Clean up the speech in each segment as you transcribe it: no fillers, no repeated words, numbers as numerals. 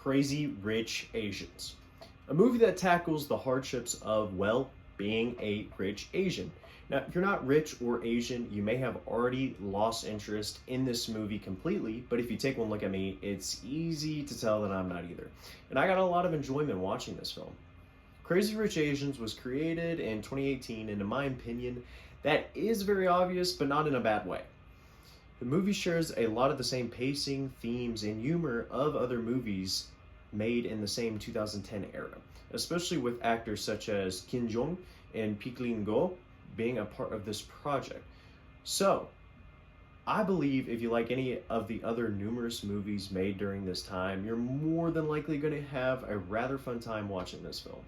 Crazy Rich Asians, a movie that tackles the hardships of, well, being a rich Asian. Now, if you're not rich or Asian, you may have already lost interest in this movie completely, but if you take one look at me, it's easy to tell that I'm not either. And I got a lot of enjoyment watching this film. Crazy Rich Asians was created in 2018, and in my opinion, that is very obvious, but not in a bad way. The movie shares a lot of the same pacing, themes, and humor of other movies made in the same 2010 era, especially with actors such as Kim Jong and Piklin Go being a part of this project. So, I believe if you like any of the other numerous movies made during this time, you're more than likely going to have a rather fun time watching this film.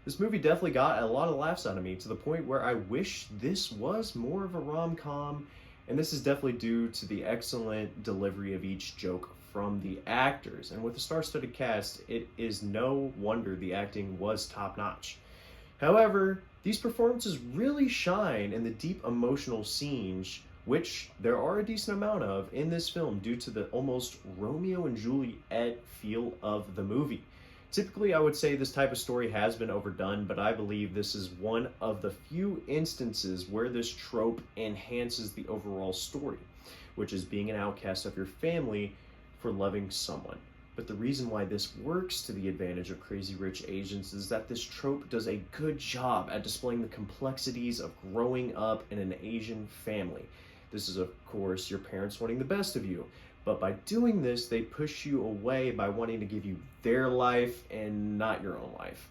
This movie definitely got a lot of laughs out of me, to the point where I wish this was more of a rom-com, and this is definitely due to the excellent delivery of each joke from the actors. And with a star-studded cast, it is no wonder the acting was top-notch. However, these performances really shine in the deep emotional scenes, which there are a decent amount of in this film due to the almost Romeo and Juliet feel of the movie. Typically, I would say this type of story has been overdone, but I believe this is one of the few instances where this trope enhances the overall story, which is being an outcast of your family for loving someone. But the reason why this works to the advantage of Crazy Rich Asians is that this trope does a good job at displaying the complexities of growing up in an Asian family. This is, of course, your parents wanting the best of you. But by doing this, they push you away by wanting to give you their life and not your own life.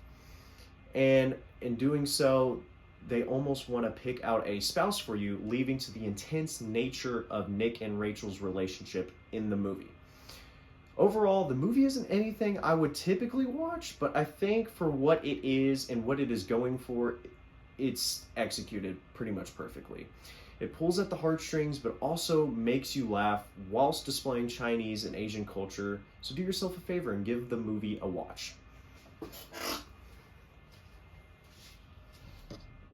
And in doing so, they almost want to pick out a spouse for you, leading to the intense nature of Nick and Rachel's relationship in the movie. Overall, the movie isn't anything I would typically watch, but I think for what it is and what it is going for, it's executed pretty much perfectly. It pulls at the heartstrings, but also makes you laugh whilst displaying Chinese and Asian culture. So do yourself a favor and give the movie a watch.